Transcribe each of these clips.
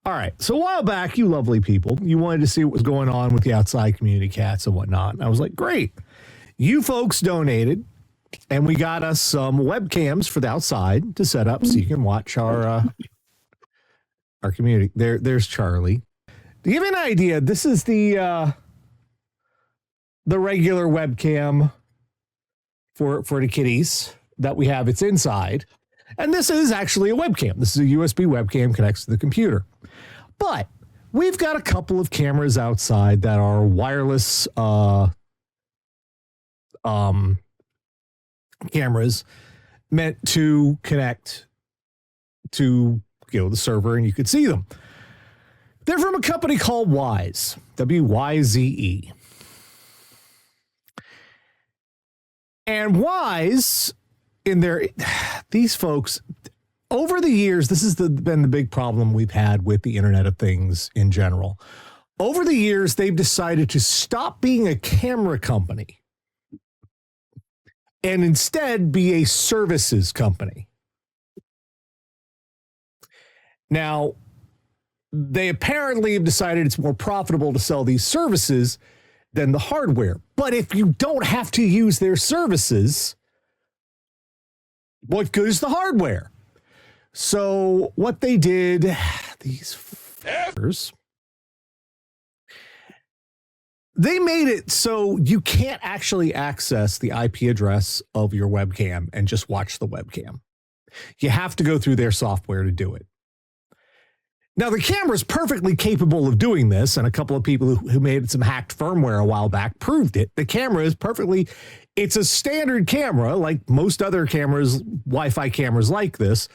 All right. So a while back, you lovely people, you wanted to see what was going on with the outside community cats and whatnot. And I was like, great. You folks donated, and we got us some webcams for the outside to set up so you can watch our community. There's Charlie. To give you an idea, this is the regular webcam for the kitties that we have. It's inside. And this is actually a webcam. This is a USB webcam connects to the computer. But we've got a couple of cameras outside that are wireless cameras meant to connect to the server, and you could see them. They're from a company called Wyze, W-Y-Z-E. And Wyze, these folks, over the years, this has been the big problem we've had with the Internet of Things in general. Over the years, they've decided to stop being a camera company and instead be a services company. Now, they apparently have decided it's more profitable to sell these services than the hardware. But if you don't have to use their services, what good is the hardware? So what they did, these fuckers, they made it so you can't actually access the IP address of your webcam and just watch the webcam. You have to go through their software to do it. Now, the camera is perfectly capable of doing this, and a couple of people who made some hacked firmware a while back proved it. The camera is it's a standard camera, like most other cameras, Wi-Fi cameras like this.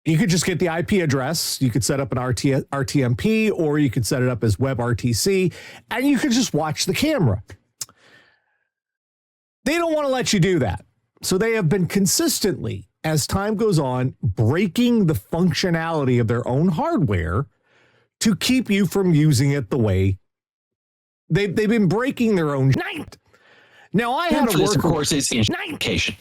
You could just get the IP address. You could set up an RTMP, or you could set it up as WebRTC, and you could just watch the camera. They don't want to let you do that. So they have been consistently, as time goes on, breaking the functionality of their own hardware to keep you from using it the way they've been breaking their own. Now, I had a workaround. Of course, is communication.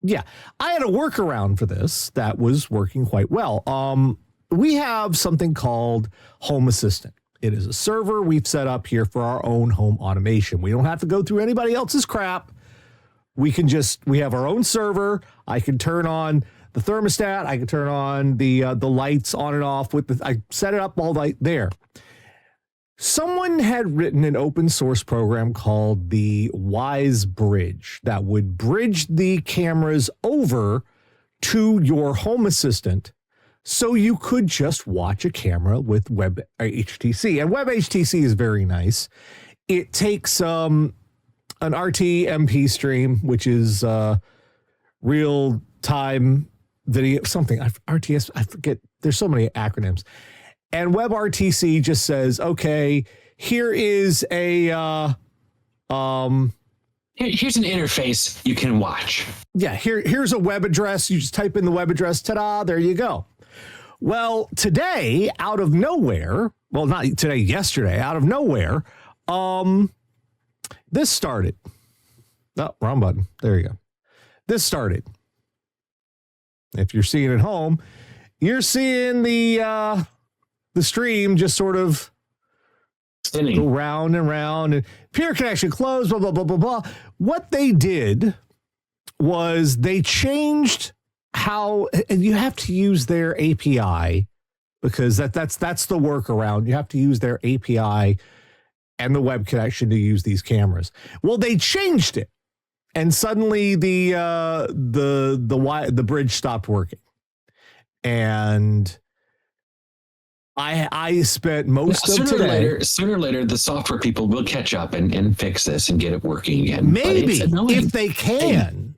Yeah, I had a workaround for this that was working quite well. We have something called Home Assistant. It is a server we've set up here for our own home automation. We don't have to go through anybody else's crap. We have our own server. I can turn on the thermostat. I can turn on the lights on and off I set it up all right there. Someone had written an open source program called the Wyze Bridge that would bridge the cameras over to your Home Assistant so you could just watch a camera with WebHTC. And WebHTC is very nice. It takes an RTMP stream, which is real-time video, something. RTS, I forget. There's so many acronyms. And WebRTC just says, okay, here is here's an interface you can watch. Yeah, here's a web address. You just type in the web address. Ta-da, there you go. Well, today, out of nowhere, well, not today, yesterday, out of nowhere, this started. Oh, wrong button. There you go. This started. If you're seeing it home, you're seeing the stream just sort of go round and round, and peer connection closed, blah, blah, blah, blah, blah. What they did was they changed how, and you have to use their API because that's the workaround. You have to use their API and the web connection to use these cameras. Well, they changed it, and suddenly the bridge stopped working. And I spent most of today. Sooner or later, the software people will catch up and fix this and get it working again. Maybe if they can.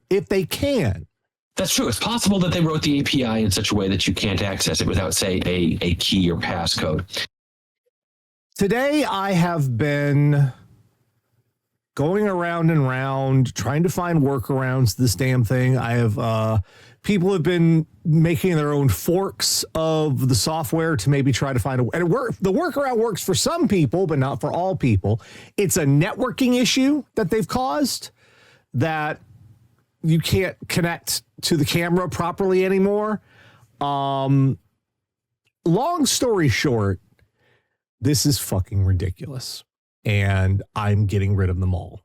That's true. It's possible that they wrote the API in such a way that you can't access it without, say, a key or passcode. Today, I have been going around and around trying to find workarounds to this damn thing. I have people have been making their own forks of the software to maybe try to find a, and the workaround works for some people, but not for all people. It's a networking issue that they've caused that you can't connect to the camera properly anymore. long story short, this is fucking ridiculous. And I'm getting rid of them all.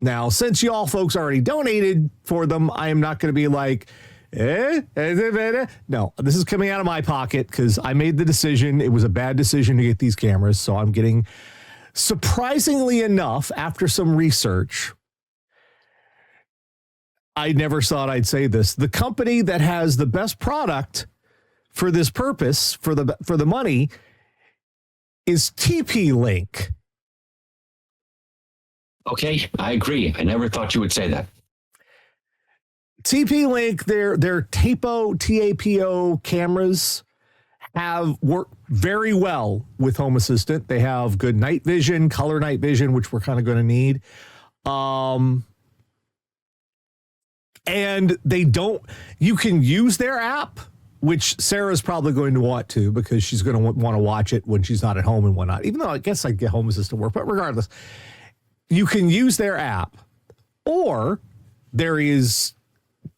Now, since y'all folks already donated for them, I am not going to be like, no, this is coming out of my pocket because I made the decision. It was a bad decision to get these cameras. So I'm getting, surprisingly enough, after some research, I never thought I'd say this. The company that has the best product for this purpose, for the money, is TP-Link. Okay, I agree. I never thought you would say that. TP-Link, their TAPO cameras have worked very well with Home Assistant. They have good night vision, color night vision, which we're kind of going to need. And they don't, you can use their app, which Sarah's probably going to want to because she's going to want to watch it when she's not at home and whatnot, even though I guess I get Home Assistant work. But regardless, you can use their app, or there is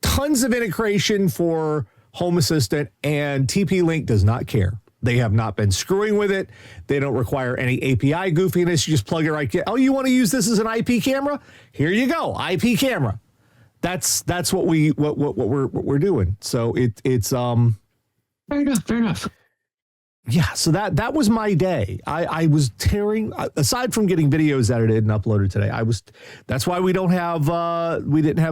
tons of integration for Home Assistant, and TP-Link does not care. They have not been screwing with it. They don't require any API goofiness. You just plug it right in. Oh, you want to use this as an IP camera? Here you go, IP camera. That's what we're doing. So it's fair enough. Yeah, so that was my day. I was tearing, aside from getting videos edited and uploaded today, that's why we didn't have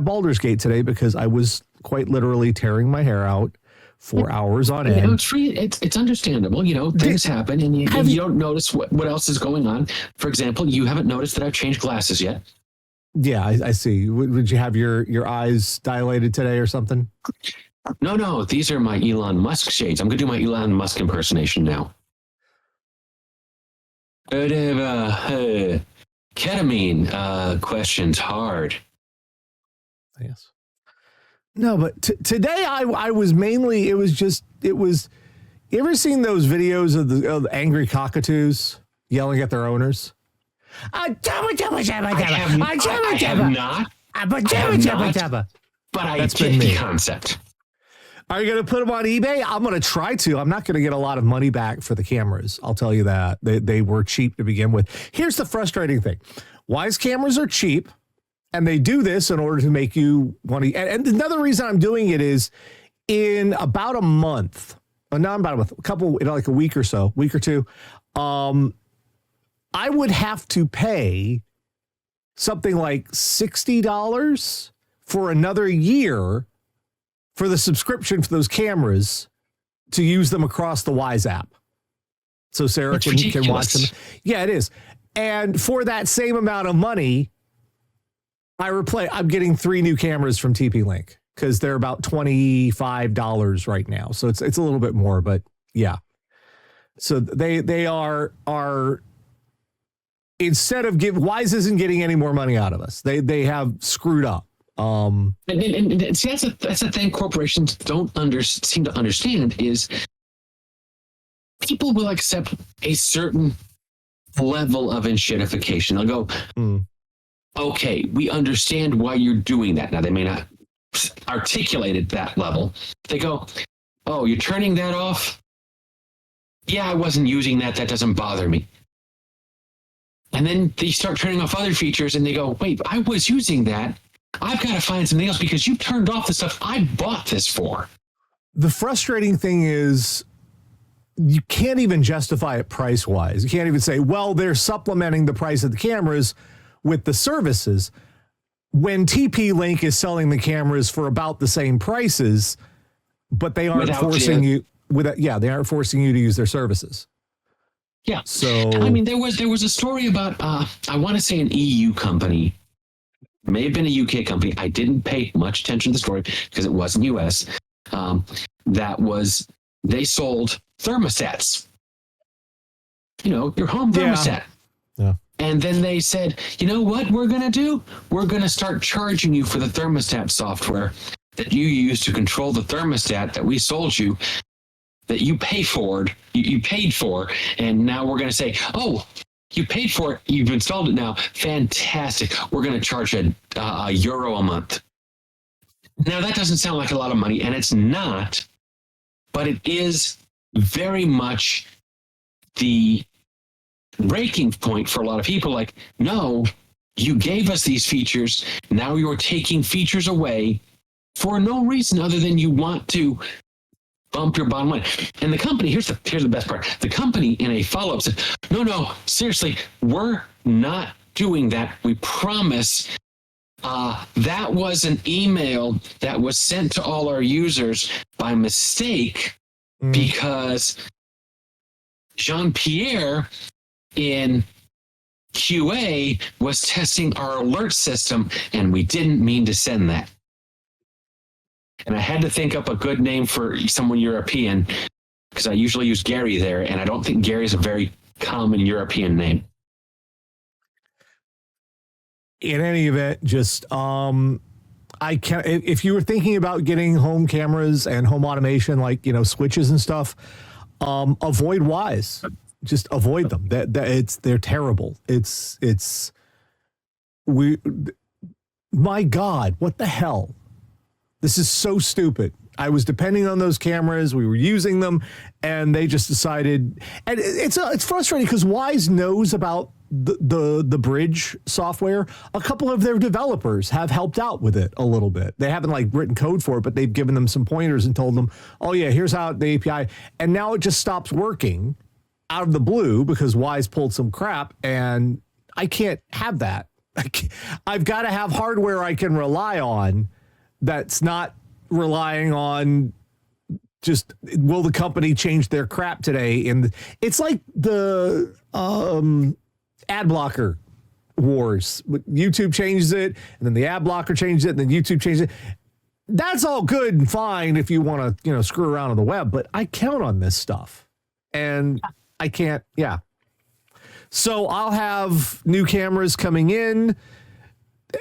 Baldur's Gate today, because I was quite literally tearing my hair out for hours on end. It's understandable. Things happen, and you don't notice what else is going on. For example, you haven't noticed that I've changed glasses yet. Yeah, I see. Would you have your eyes dilated today or something? No, these are my Elon Musk shades. I'm going to do my Elon Musk impersonation now. Ketamine questions hard. Yes. No, but today I was mainly, you ever seen those videos of the angry cockatoos yelling at their owners? I have not. But I get the concept. Are you going to put them on eBay? I'm going to try to. I'm not going to get a lot of money back for the cameras. I'll tell you that. They were cheap to begin with. Here's the frustrating thing. Wise cameras are cheap, and they do this in order to make you want to. And another reason I'm doing it is in about a month, not about a month, like a week or two, I would have to pay something like $60 for another year for the subscription for those cameras to use them across the Wise app. So Sarah can watch them. Yeah, it is. And for that same amount of money, I'm getting 3 new cameras from TP-Link because they're about $25 right now. So it's a little bit more, but yeah. So they are instead of Wise isn't getting any more money out of us. They have screwed up. And see, that's the thing corporations don't seem to understand is people will accept a certain level of enshittification. They'll go, okay, we understand why you're doing that. Now, they may not articulate it that level. They go, oh, you're turning that off? Yeah, I wasn't using that. That doesn't bother me. And then they start turning off other features and they go, wait, I was using that. I've got to find something else because you turned off the stuff I bought this for. The frustrating thing is you can't even justify it price-wise. You can't even say, well, they're supplementing the price of the cameras with the services. When TP-Link is selling the cameras for about the same prices, but they aren't forcing you to use their services. Yeah. So I mean, there was a story about I want to say an EU company. May have been a UK company. I didn't pay much attention to the story because it wasn't US. They sold thermostats. Your home thermostat. Yeah. And then they said, you know what we're going to do? We're going to start charging you for the thermostat software that you use to control the thermostat that we sold you, that you paid for. And now we're going to say, oh, you paid for it. You've installed it now. Fantastic. We're going to charge €1 a month. Now, that doesn't sound like a lot of money, and it's not, but it is very much the breaking point for a lot of people. Like, no, you gave us these features. Now you're taking features away for no reason other than you want to bump your bottom line. And the company, here's the best part. The company in a follow-up said, no, seriously, we're not doing that. We promise. That was an email that was sent to all our users by mistake because Jean-Pierre in QA was testing our alert system, and we didn't mean to send that. And I had to think up a good name for someone European because I usually use Gary there, and I don't think Gary is a very common European name. In any event, just I can if you were thinking about getting home cameras and home automation, like switches and stuff, avoid Wise. Just avoid them. They're terrible. My God, what the hell? This is so stupid. I was depending on those cameras. We were using them, and they just decided. And it's frustrating because Wise knows about the bridge software. A couple of their developers have helped out with it a little bit. They haven't written code for it, but they've given them some pointers and told them, oh yeah, here's how the API. And now it just stops working out of the blue because Wise pulled some crap, and I can't have that. I've got to have hardware I can rely on. That's not relying on just, will the company change their crap today? And it's like the ad blocker wars. YouTube changes it, and then the ad blocker changes it, and then YouTube changes it. That's all good and fine if you want to, screw around on the web, but I count on this stuff, and I can't. Yeah. So I'll have new cameras coming in.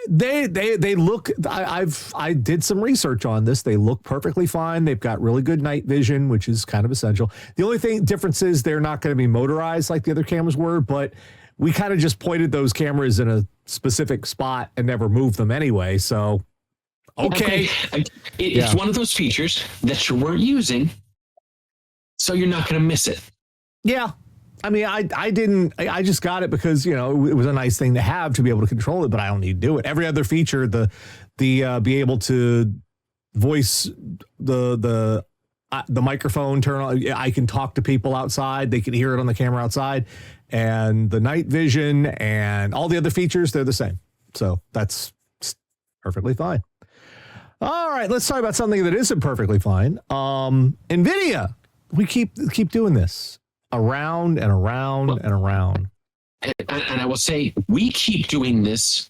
They look. I did some research on this. They look perfectly fine. They've got really good night vision, which is kind of essential. The only difference is they're not going to be motorized like the other cameras were, but we kind of just pointed those cameras in a specific spot and never moved them anyway. So, okay. It's one of those features that you weren't using, so you're not going to miss it. Yeah. I mean, I just got it because, it was a nice thing to have to be able to control it, but I don't need to do it. Every other feature, the be able to voice the microphone, turn on, I can talk to people outside. They can hear it on the camera outside, and the night vision and all the other features, they're the same. So that's perfectly fine. All right, let's talk about something that isn't perfectly fine. NVIDIA, we keep doing this. Around and around and around. And I will say, we keep doing this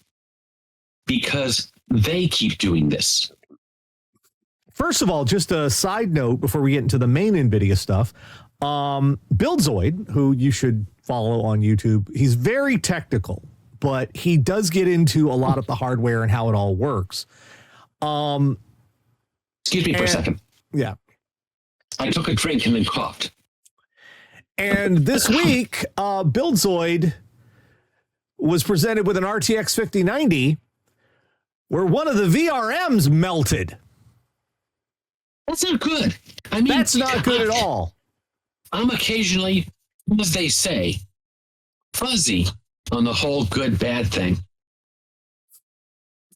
because they keep doing this. First of all, just a side note before we get into the main NVIDIA stuff. Buildzoid, who you should follow on YouTube, he's very technical, but he does get into a lot of the hardware and how it all works. Excuse me for a second. Yeah. I took a drink and then coughed. And this week, Buildzoid was presented with an RTX 5090 where one of the VRMs melted. That's not good. I mean, that's not good at all. I'm occasionally, as they say, fuzzy on the whole good bad thing.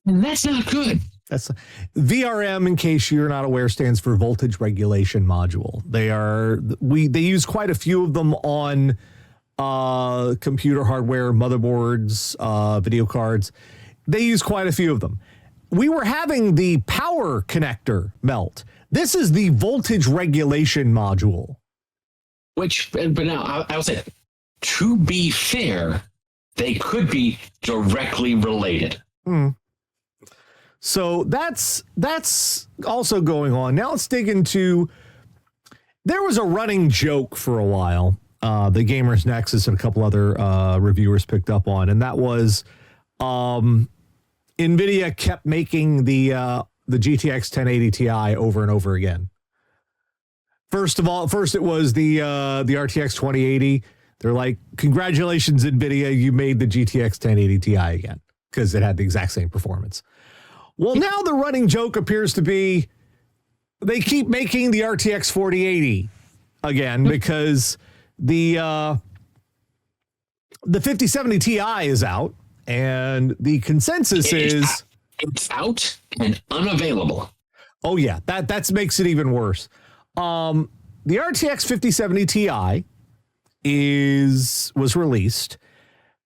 And that's not good. That's VRM, in case you're not aware, stands for voltage regulation module. They use quite a few of them on computer hardware, motherboards, video cards. They use quite a few of them. We were having the power connector melt. This is the voltage regulation module. But now I will say, to be fair, they could be directly related. So that's also going on. Now let's dig into, there was a running joke for a while, the Gamers Nexus and a couple other reviewers picked up on, and that was NVIDIA kept making the GTX 1080 Ti over and over again. First it was the RTX 2080. They're like, congratulations, NVIDIA, you made the GTX 1080 Ti again, because it had the exact same performance. Well, now the running joke appears to be they keep making the RTX 4080 again because the 5070 Ti is out, and the consensus is it's out and unavailable. Oh yeah, that makes it even worse. The RTX 5070 Ti was released.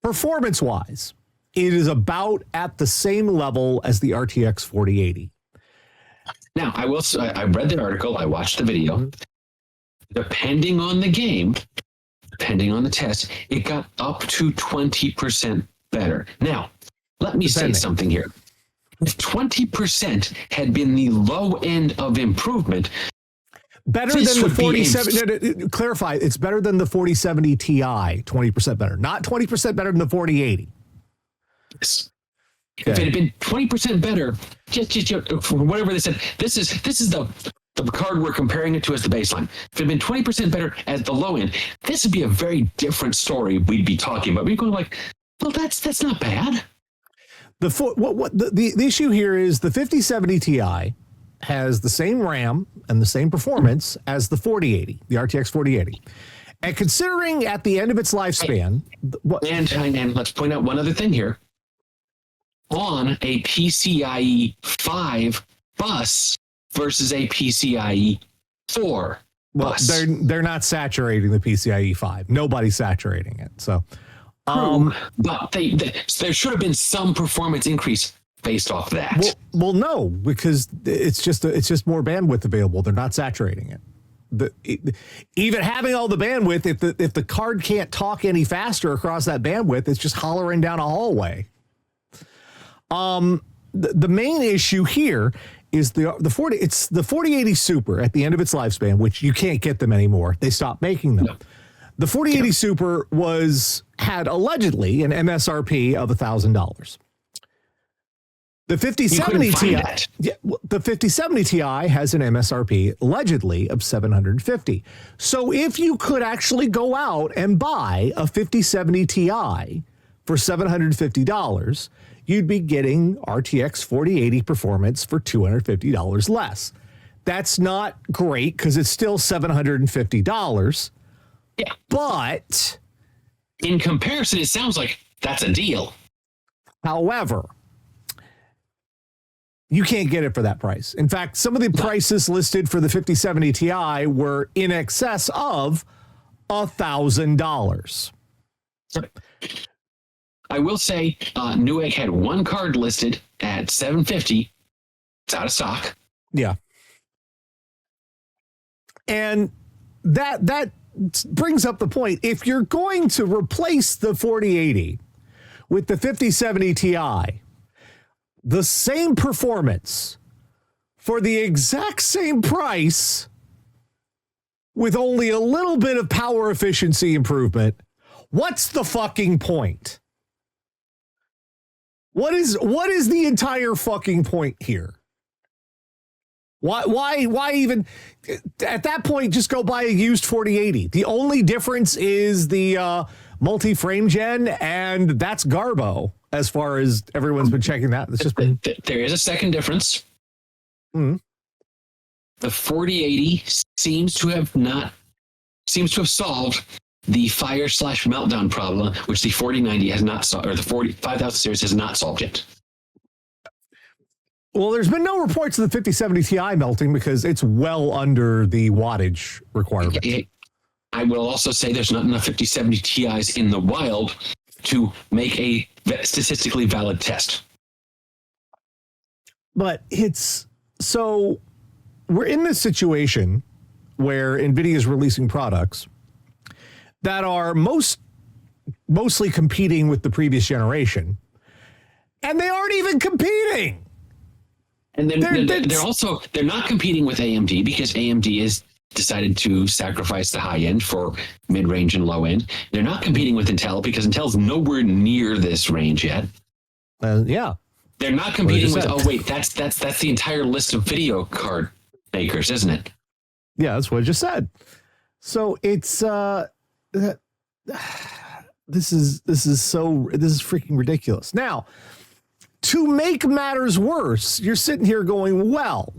Performance wise, it is about at the same level as the RTX 4080. Now, I read the article, I watched the video. Depending on the game, depending on the test, it got up to 20% better. Now, let me say something here. If 20% had been the low end of improvement, better than the 4070. Clarify, it's better than the 4070 Ti. 20% better, not 20% better than the 4080. Yes. Okay. If it had been 20% better, just for whatever they said, this is the card we're comparing it to as the baseline. If it had been 20% better at the low end, this would be a very different story we'd be talking about. We'd be going like, well, that's not bad. The issue here is the 5070 Ti has the same RAM and the same performance as the 4080, the RTX 4080. And considering at the end of its lifespan... And let's point out one other thing here. On a PCIe 5 bus versus a PCIe 4 bus. Well, they're not saturating the PCIe 5. Nobody's saturating it. So... but there should have been some performance increase based off that. Well, no, because it's just more bandwidth available. They're not saturating it. Even having all the bandwidth, if the card can't talk any faster across that bandwidth, it's just hollering down a hallway. The main issue here is it's the 4080 Super at the end of its lifespan, which you can't get them anymore. They stopped making them. No. The 4080 Super had allegedly an MSRP of $1,000. The 5070 Ti, the 5070 Ti has an MSRP allegedly of $750. So if you could actually go out and buy a 5070 Ti for $750, you'd be getting RTX 4080 performance for $250 less. That's not great because it's still $750. Yeah. But in comparison, it sounds like that's a deal. However, you can't get it for that price. In fact, some of the prices listed for the 5070 Ti were in excess of $1,000. I will say Newegg had one card listed at $750. It's out of stock. Yeah. And that brings up the point. If you're going to replace the 4080 with the 5070 Ti, the same performance for the exact same price with only a little bit of power efficiency improvement, what's the fucking point? What is the entire fucking point here? Why even at that point just go buy a used 4080? The only difference is the multi-frame gen, and that's Garbo as far as everyone's been checking that. It's just been... There is a second difference. Mm-hmm. The 4080 seems to have solved the fire/meltdown problem, which the 4090 has not solved, or the 5000 series has not solved yet. Well, there's been no reports of the 5070 Ti melting because it's well under the wattage requirement. I will also say there's not enough 5070 Ti's in the wild to make a statistically valid test. But so we're in this situation where NVIDIA is releasing products that are mostly competing with the previous generation, and they aren't even competing. And then they're not competing with AMD because AMD is decided to sacrifice the high end for mid-range and low end. They're not competing with Intel because Intel's nowhere near this range yet. Yeah. They're not competing with, that's the entire list of video card makers, isn't it? Yeah, that's what I just said. So it's this is freaking ridiculous. Now, to make matters worse, you're sitting here going, well,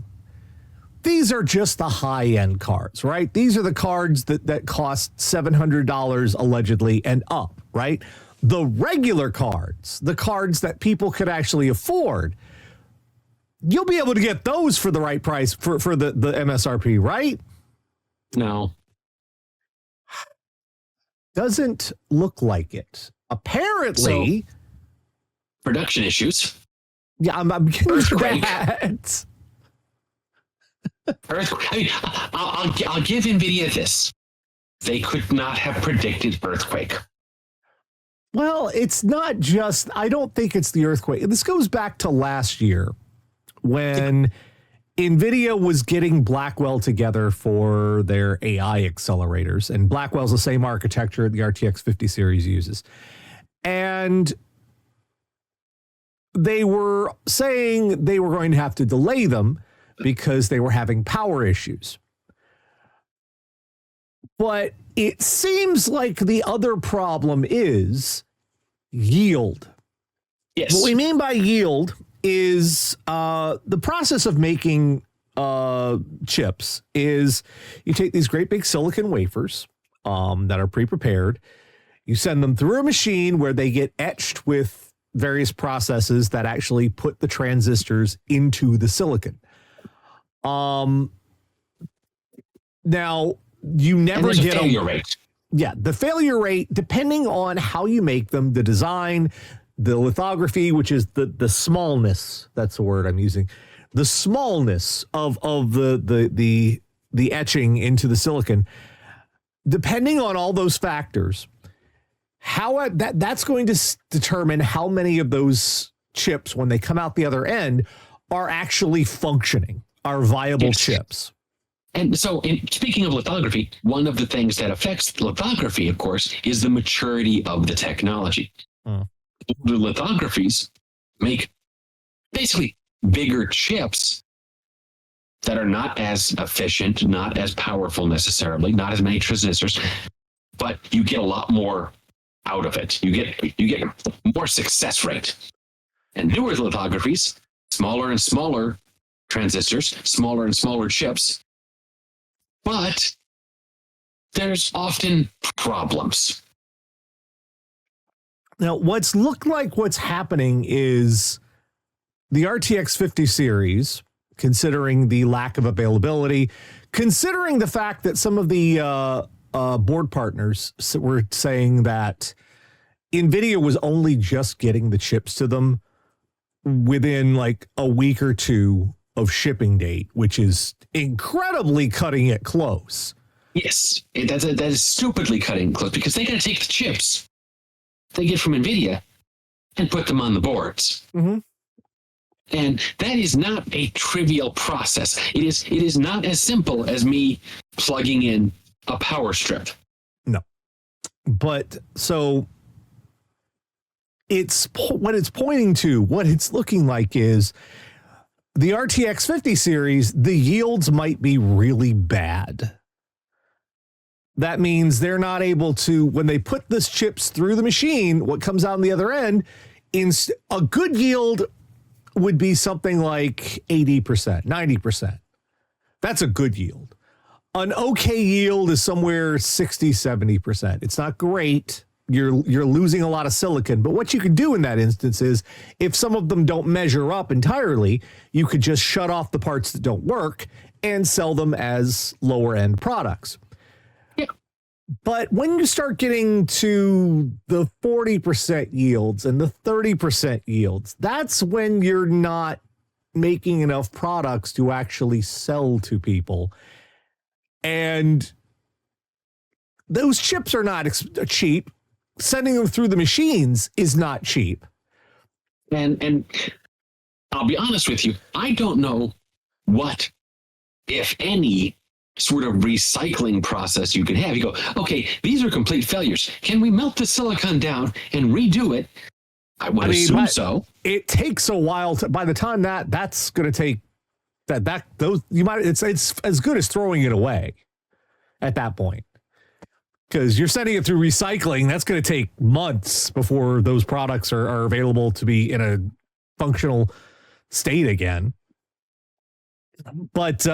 these are just the high-end cards, right? These are the cards that cost $700 allegedly and up, right? The regular cards, the cards that people could actually afford, you'll be able to get those for the right price for the MSRP, right? No. Doesn't look like it. Apparently. So, production issues. Yeah, I'm getting Earthquake. that. Earthquake. I mean, I'll give NVIDIA this. They could not have predicted earthquake. Well, it's not just, I don't think it's the earthquake. This goes back to last year when NVIDIA was getting Blackwell together for their AI accelerators. And Blackwell's the same architecture the RTX 50 series uses. And they were saying they were going to have to delay them because they were having power issues. But it seems like the other problem is yield. Yes. What we mean by yield is the process of making chips is you take these great big silicon wafers that are pre-prepared. You send them through a machine where they get etched with various processes that actually put the transistors into the silicon. Now, you never get a failure rate. Yeah, the failure rate, depending on how you make them, the design, the lithography, which is the smallness, that's the word I'm using, the smallness of the etching into the silicon, depending on all those factors, how that's going to determine how many of those chips, when they come out the other end, are actually functioning, are viable chips. And so, speaking of lithography, one of the things that affects lithography, of course, is the maturity of the technology. The lithographies make basically bigger chips that are not as efficient, not as powerful necessarily, not as many transistors, but you get a lot more out of it. You get more success rate. And newer lithographies, smaller and smaller transistors, smaller and smaller chips, but there's often problems. Now, what's happening is the RTX 50 series, considering the lack of availability, considering the fact that some of the board partners were saying that NVIDIA was only just getting the chips to them within like a week or two of shipping date, which is incredibly cutting it close. Yes, that is stupidly cutting close because they got to take the chips they get from NVIDIA and put them on the boards. Mm-hmm. And that is not a trivial process. It is not as simple as me plugging in a power strip. No. But so what it's pointing to, what it's looking like is the RTX 50 series, the yields might be really bad. That means they're not able to, when they put this chips through the machine, what comes out on the other end, a good yield would be something like 80%, 90%. That's a good yield. An okay yield is somewhere 60, 70%. It's not great. You're losing a lot of silicon. But what you can do in that instance is if some of them don't measure up entirely, you could just shut off the parts that don't work and sell them as lower end products. Yeah. But when you start getting to the 40% yields and the 30% yields, that's when you're not making enough products to actually sell to people. And those chips are not cheap. Sending them through the machines is not cheap. And I'll be honest with you, I don't know what, if any, sort of recycling process you can have. You go, okay, these are complete failures. Can we melt the silicon down and redo it? I would assume so. It takes a while to, by the time that's going to take it's as good as throwing it away at that point. Because you're sending it through recycling, that's going to take months before those products are available to be in a functional state again. But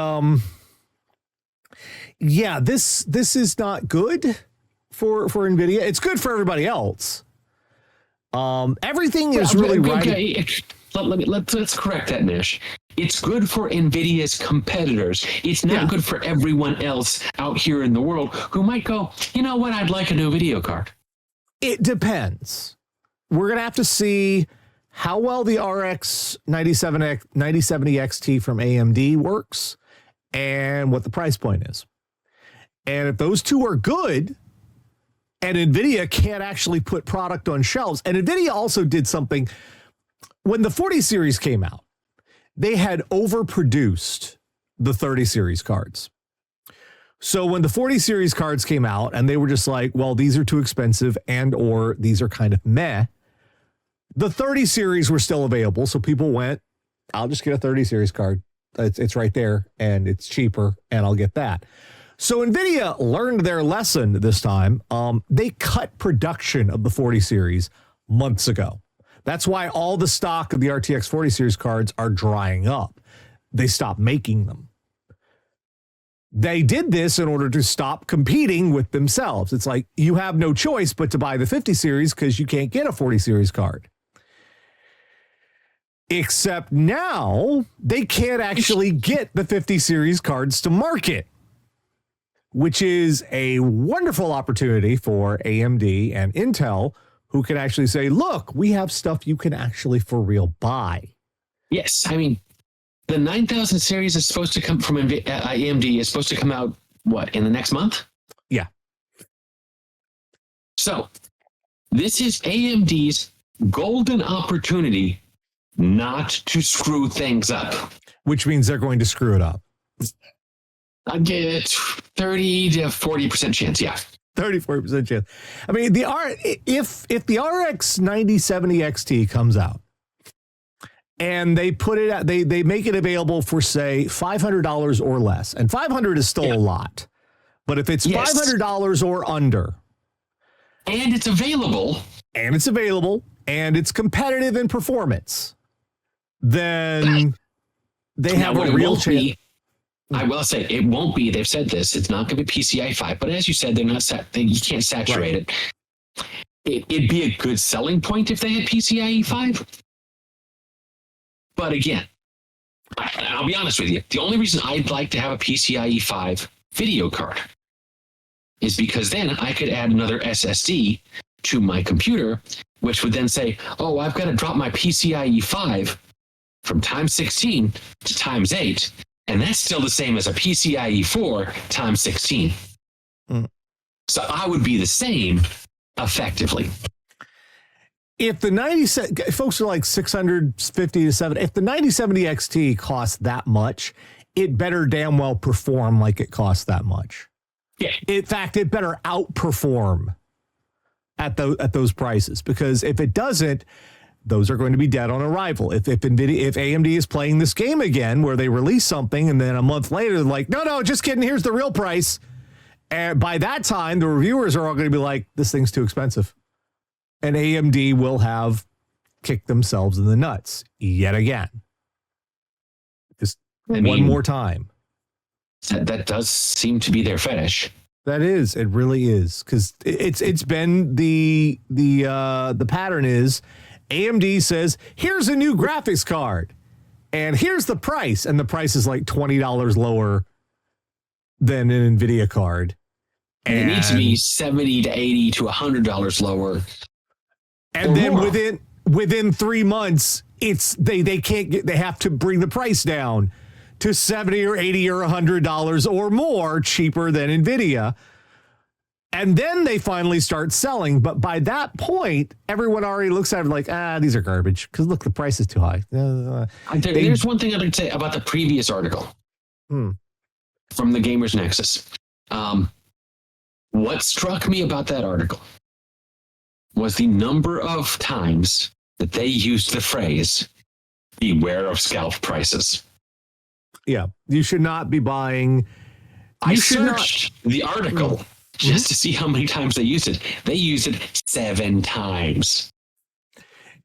yeah, this is not good for NVIDIA. It's good for everybody else. Everything is really right. Okay. Let's correct that, Nish. It's good for NVIDIA's competitors. It's not good for everyone else out here in the world who might go, you know what, I'd like a new video card. It depends. We're going to have to see how well the RX 9070 XT from AMD works and what the price point is. And if those two are good, and NVIDIA can't actually put product on shelves, and NVIDIA also did something when the 40 series came out, they had overproduced the 30 series cards. So when the 40 series cards came out and they were just like, well, these are too expensive and or these are kind of meh, the 30 series were still available. So people went, I'll just get a 30 series card. It's right there and it's cheaper and I'll get that. So NVIDIA learned their lesson this time. They cut production of the 40 series months ago. That's why all the stock of the RTX 40 series cards are drying up. They stopped making them. They did this in order to stop competing with themselves. It's like you have no choice but to buy the 50 series because you can't get a 40 series card. Except now they can't actually get the 50 series cards to market, which is a wonderful opportunity for AMD and Intel, who can actually say, look, we have stuff you can actually for real buy. Yes. I mean, the 9000 series is supposed to come from AMD is supposed to come out, what, in the next month? Yeah. So this is AMD's golden opportunity not to screw things up. Which means they're going to screw it up. I get 30 to 40% chance, yeah. 30-40% chance. I mean, if the RX 9070 XT comes out and they put it out, they make it available for say $500 or less, and $500 is still a lot, but if it's $500 or under, and it's available, and it's competitive in performance, then they have a real chance. I will say it won't be. They've said this. It's not going to be PCIe 5, but as you said, they're not. You can't saturate it. It'd be a good selling point if they had PCIe 5. But again, I'll be honest with you. The only reason I'd like to have a PCIe 5 video card is because then I could add another SSD to my computer, which would then say, "Oh, I've got to drop my PCIe 5 from times 16 to times 8." And that's still the same as a PCIe 4 times 16. So I would be the same effectively. If the 90, folks are like 650 to 7, if the 9070 XT costs that much, it better damn well perform like it costs that much. Yeah. In fact, it better outperform at those prices, because if it doesn't, those are going to be dead on arrival. If AMD is playing this game again where they release something and then a month later they're like, no, just kidding, here's the real price. And by that time, the reviewers are all going to be like, this thing's too expensive. And AMD will have kicked themselves in the nuts yet again. Just one more time. That does seem to be their fetish. That is, it really is, because it's been the pattern is AMD says, here's a new graphics card and here's the price. And the price is like $20 lower than an NVIDIA card. And it needs to be $70 to $80 to $100 lower. And then within 3 months, they have to bring the price down to $70 or $80 or $100 or more cheaper than NVIDIA. And then they finally start selling. But by that point, everyone already looks at it like, these are garbage. Because look, the price is too high. There's one thing I'd like to say about the previous article from the Gamers Nexus. What struck me about that article was the number of times that they used the phrase, beware of scalp prices. Yeah, you should not be buying. I searched the article just to see how many times they used it. They used it 7 times.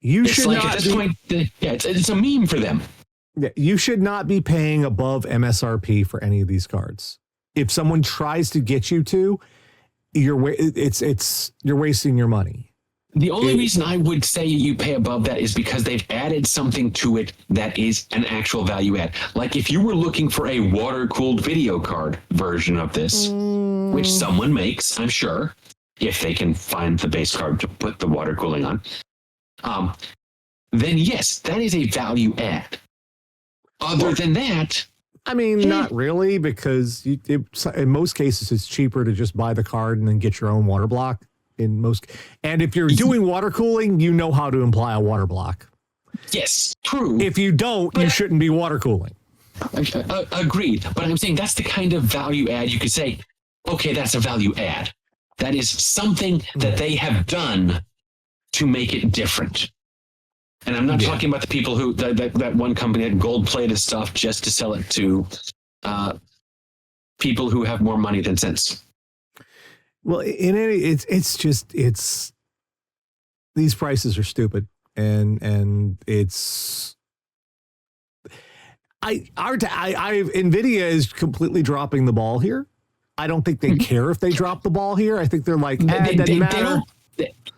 You should not. At this point, it's a meme for them. Yeah, you should not be paying above MSRP for any of these cards. If someone tries to get you to, you're wasting your money. The only reason I would say you pay above that is because they've added something to it that is an actual value add. Like if you were looking for a water-cooled video card version of this, which someone makes, I'm sure, if they can find the base card to put the water cooling on, then yes, that is a value add. Other than that, I mean, not really, because in most cases it's cheaper to just buy the card and then get your own water block. And if you're doing water cooling, you know how to imply a water block. Yes, true. If you don't, you shouldn't be water cooling. Agreed. But I'm saying that's the kind of value add you could say, okay, that's a value add. That is something that they have done to make it different. And I'm not talking about the people who, that one company had gold-plated stuff just to sell it to people who have more money than sense. Well, it's these prices are stupid, and NVIDIA is completely dropping the ball here. I don't think they care if they drop the ball here. I think they're like, it doesn't matter.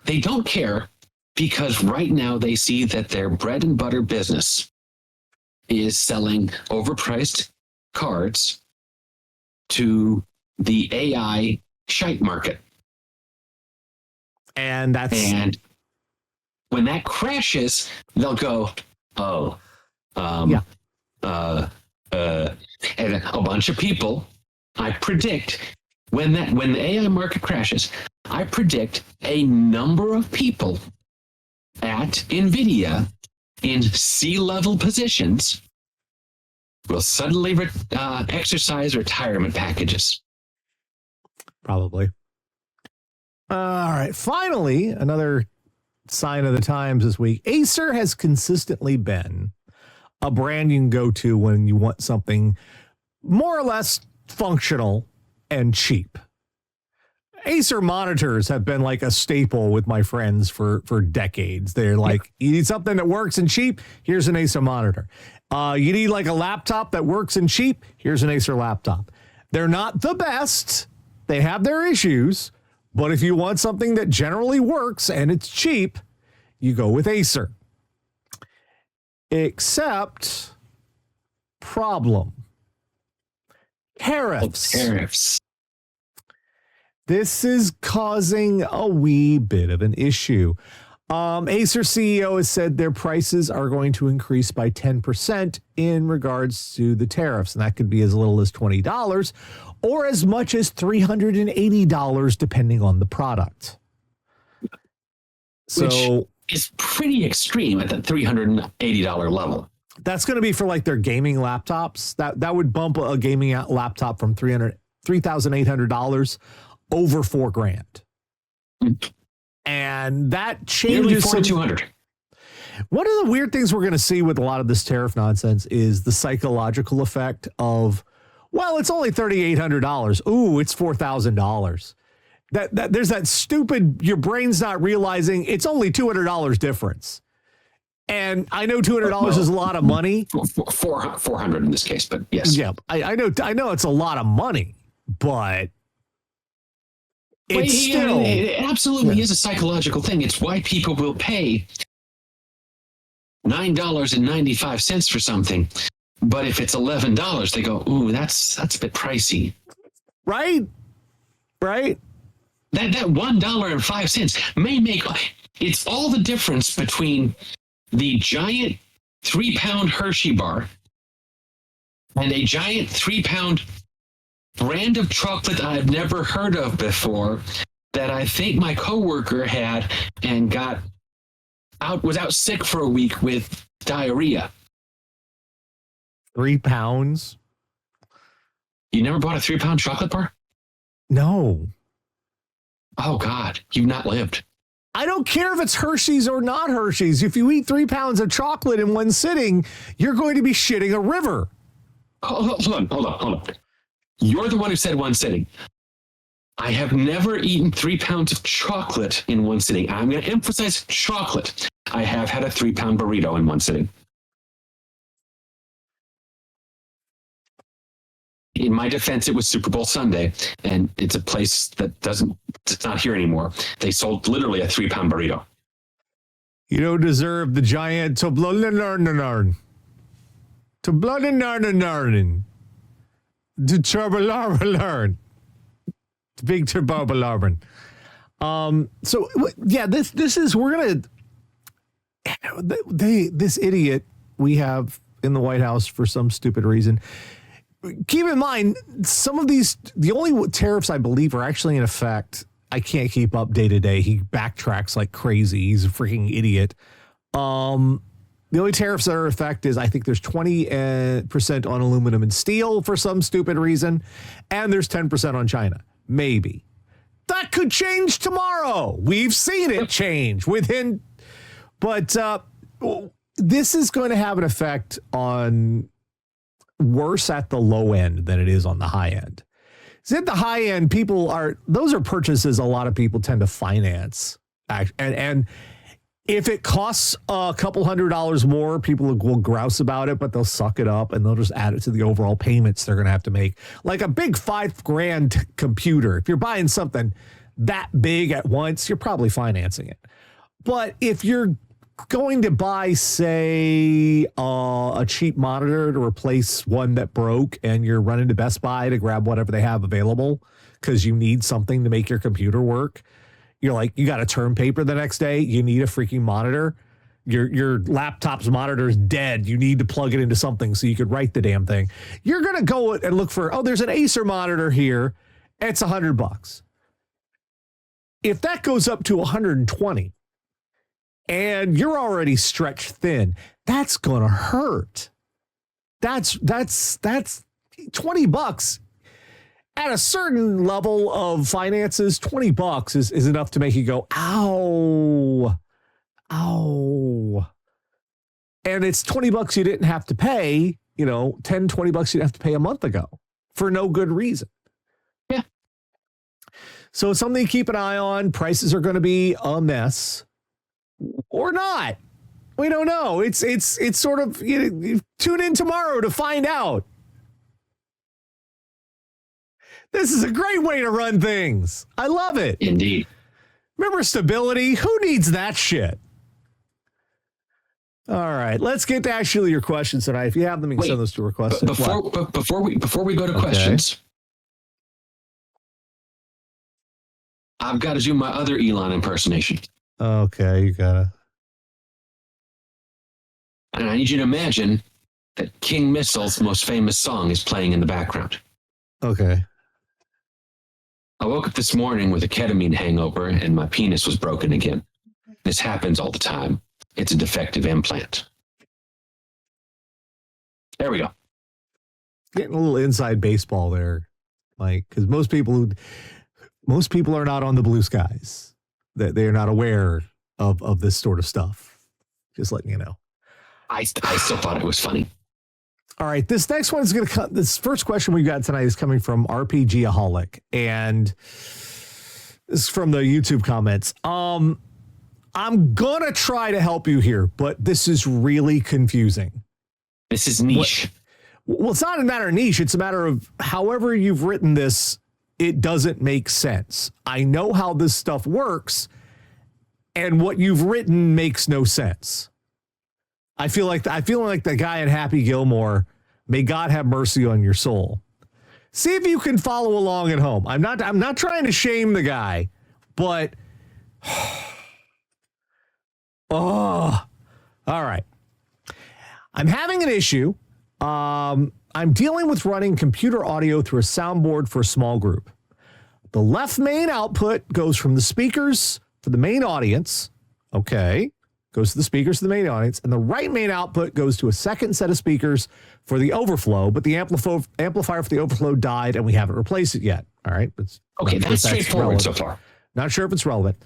They don't care. Because right now they see that their bread and butter business is selling overpriced cards to the AI shite market. And when that crashes, they'll go, and a bunch of people, I predict when the AI market crashes, I predict a number of people at NVIDIA in C-level positions will suddenly exercise retirement packages. Probably. All right. Finally, another sign of the times this week. Acer has consistently been a brand you can go to when you want something more or less functional and cheap. Acer monitors have been like a staple with my friends for decades. They're like, you need something that works and cheap? Here's an Acer monitor. You need like a laptop that works and cheap? Here's an Acer laptop. They're not the best. They have their issues. But if you want something that generally works and it's cheap, you go with Acer. Except problem. Tariffs. This is causing a wee bit of an issue. Acer CEO has said their prices are going to increase by 10% in regards to the tariffs. And that could be as little as $20 or as much as $380, depending on the product. Which is pretty extreme at the $380 level. That's going to be for like their gaming laptops. That would bump a gaming laptop from $3,800 over $4,000. And that changes $4,200. One of the weird things we're going to see with a lot of this tariff nonsense is the psychological effect of, well, it's only $3,800. Ooh, it's $4,000. That there's that stupid, your brain's not realizing it's only $200 difference. And I know $200 is a lot of money. 400 in this case, but yes. Yeah, I know it's a lot of money, but it absolutely is a psychological thing. It's why people will pay $9.95 for something, but if it's $11, they go, "Ooh, that's a bit pricey." Right. That $1.05 may make it's all the difference between the giant 3-pound Hershey bar and a giant 3-pound brand of chocolate I've never heard of before that I think my coworker had and was out sick for a week with diarrhea. 3 pounds? You never bought a 3-pound chocolate bar? No. Oh God, you've not lived. I don't care if it's Hershey's or not Hershey's. If you eat 3 pounds of chocolate in one sitting, you're going to be shitting a river. Hold on. You're the one who said one sitting. I have never eaten 3 pounds of chocolate in one sitting. I'm going to emphasize chocolate. I have had a 3-pound burrito in one sitting. In my defense, it was Super Bowl Sunday, and it's a place that it's not here anymore. They sold literally a 3-pound burrito. You don't deserve the giant Toblerone. Toblerone. The Turbolarn. The big Turbolarn. So yeah, this is, we're going to, this idiot we have in the White House for some stupid reason. Keep in mind, some of these, the only tariffs I believe are actually in effect. I can't keep up day to day. He backtracks like crazy. He's a freaking idiot. The only tariffs that are in effect is, I think there's 20% on aluminum and steel for some stupid reason, and there's 10% on China. Maybe. That could change tomorrow. We've seen it change within, but this is going to have an effect on worse at the low end than it is on the high end. So at the high end, those are purchases a lot of people tend to finance. And if it costs a couple $100 more, people will grouse about it, but they'll suck it up and they'll just add it to the overall payments they're going to have to make. Like a big $5,000 computer. If you're buying something that big at once, you're probably financing it. But if you're going to buy, say, a cheap monitor to replace one that broke, and you're running to Best Buy to grab whatever they have available because you need something to make your computer work, you're like, you got a term paper the next day, you need a freaking monitor. Your laptop's monitor is dead. You need to plug it into something so you could write the damn thing. You're going to go and look for, there's an Acer monitor here. It's $100. If that goes up to 120 and you're already stretched thin, that's going to hurt. That's $20 at a certain level of finances. $20 is enough to make you go, ow. And it's $20 you didn't have to pay, $10, $20 you didn't have to pay a month ago for no good reason. Yeah. So it's something to keep an eye on. Prices are going to be a mess or not. We don't know. It's sort of, you tune in tomorrow to find out. This is a great way to run things. I love it. Indeed. Remember stability? Who needs that shit? All right, let's get to actually your questions tonight. If you have them, you can send those to request. Before we go to questions, I've got to do my other Elon impersonation. Okay, you gotta. And I need you to imagine that King Missile's most famous song is playing in the background. Okay. I woke up this morning with a ketamine hangover and my penis was broken again. This happens all the time. It's a defective implant. There we go. Getting a little inside baseball there, Mike, because most people are not on the blue skies. That they are not aware of this sort of stuff. Just letting you know. I still thought it was funny. All right, this next one is going to come. This first question we got tonight is coming from RPGaholic, and this is from the YouTube comments. I'm going to try to help you here, but this is really confusing. This is niche. Well, it's not a matter of niche. It's a matter of however you've written this, it doesn't make sense. I know how this stuff works, and what you've written makes no sense. I feel like the guy in Happy Gilmore. May God have mercy on your soul. See if you can follow along at home. I'm not trying to shame the guy, but all right. I'm having an issue. I'm dealing with running computer audio through a soundboard for a small group. The left main output goes from the speakers for the main audience. Okay. Goes to the speakers of the main audience, and the right main output goes to a second set of speakers for the overflow, but the amplifier for the overflow died, and we haven't replaced it yet. All right. That's straightforward so far. Not sure if it's relevant.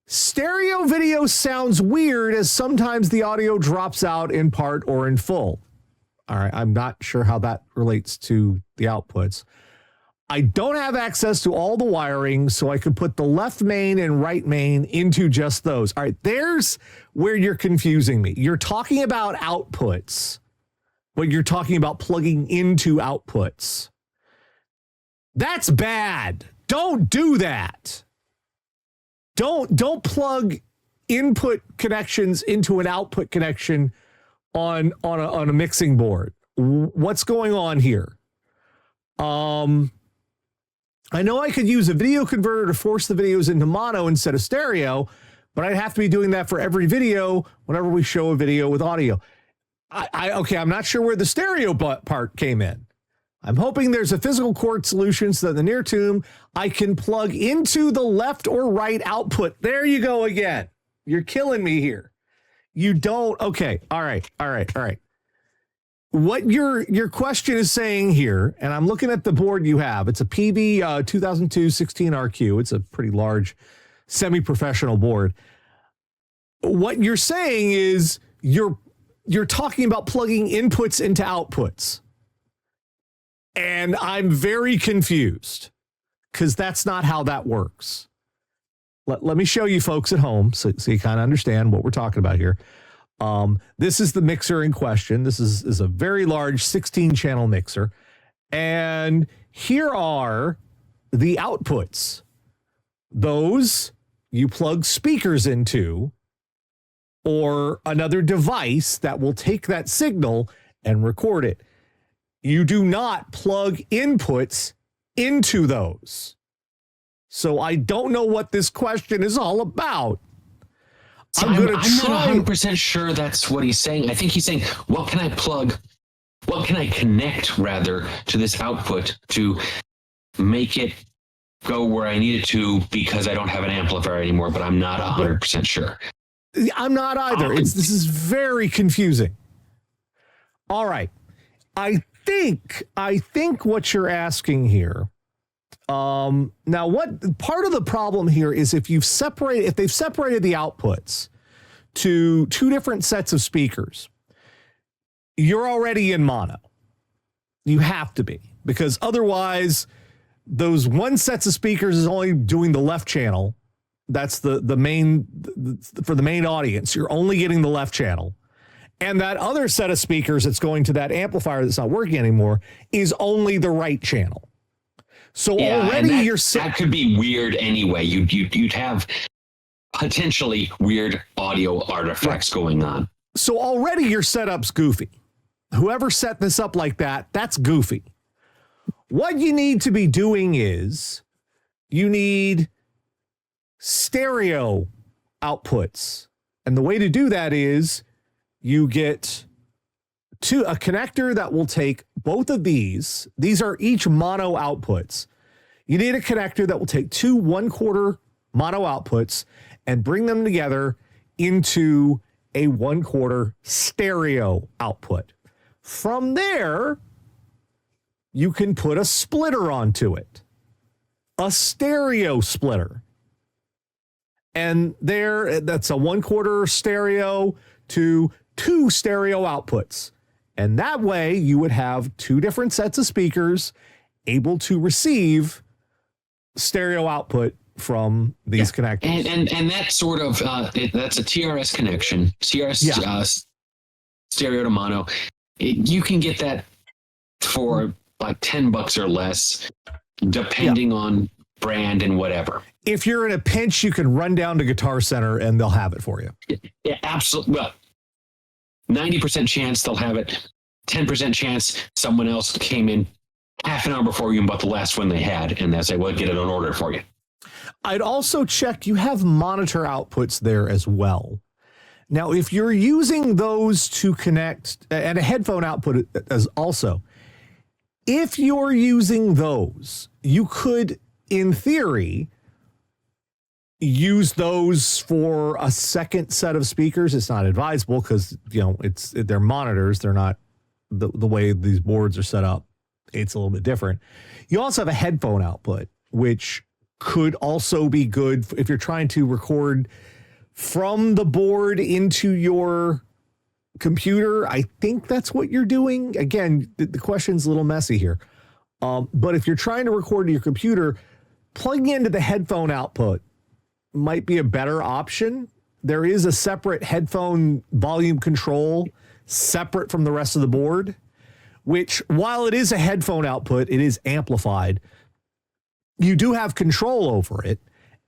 Stereo video sounds weird as sometimes the audio drops out in part or in full. All right. I'm not sure how that relates to the outputs. I don't have access to all the wiring, so I could put the left main and right main into just those. All right, there's where you're confusing me. You're talking about outputs, but you're talking about plugging into outputs. That's bad. Don't do that. Don't plug input connections into an output connection on a mixing board. What's going on here? I know I could use a video converter to force the videos into mono instead of stereo, but I'd have to be doing that for every video whenever we show a video with audio. Okay, I'm not sure where the stereo part came in. I'm hoping there's a physical cord solution so that in the near term, I can plug into the left or right output. There you go again. You're killing me here. You don't. Okay. All right. What your question is saying here, and I'm looking at the board you have. It's a PV 2002 16RQ. It's a pretty large semi-professional board. What you're saying is you're talking about plugging inputs into outputs. And I'm very confused because that's not how that works. Let me show you folks at home so you kind of understand what we're talking about here. This is the mixer in question. This is a very large 16-channel mixer. And here are the outputs. Those you plug speakers into or another device that will take that signal and record it. You do not plug inputs into those. So I don't know what this question is all about. So I'm not 100% sure that's what he's saying. I think he's saying, what can I connect rather to this output to make it go where I need it to because I don't have an amplifier anymore, but I'm not 100% sure. I'm not either. This is very confusing. All right. I think what you're asking here. Now, what part of the problem here is if they've separated the outputs to two different sets of speakers, you're already in mono. You have to be, because otherwise those one sets of speakers is only doing the left channel. That's the main for the main audience. You're only getting the left channel. And that other set of speakers that's going to that amplifier that's not working anymore is only the right channel. So already that could be weird anyway. You'd have potentially weird audio artifacts going on. So already your setup's goofy. Whoever set this up like that, that's goofy. What you need to be doing is you need stereo outputs. And the way to do that is you get a connector that will take both of these. These are each mono outputs. You need a connector that will take two 1/4 mono outputs and bring them together into a 1/4 stereo output. From there, you can put a splitter onto it, a stereo splitter. And that's a 1/4 stereo to two stereo outputs. And that way you would have two different sets of speakers able to receive stereo output from these connectors. And that sort of, that's a TRS connection, stereo to mono. You can get that for like $10 or less, depending on brand and whatever. If you're in a pinch, you can run down to Guitar Center and they'll have it for you. Yeah, absolutely. Well, 90% chance they'll have it. 10% chance someone else came in half an hour before you and bought the last one they had, and they'll say, well, get it on order for you. I'd also check, you have monitor outputs there as well. Now, if you're using those to connect, and a headphone output as also, if you're using those, you could, in theory, use those for a second set of speakers. It's not advisable because, they're monitors. They're not the way these boards are set up. It's a little bit different. You also have a headphone output, which could also be good if you're trying to record from the board into your computer. I think that's what you're doing. Again, the question's a little messy here. But if you're trying to record to your computer, plugging into the headphone output might be a better option. There is a separate headphone volume control separate from the rest of the board, which, while it is a headphone output, it is amplified. you do have control over it,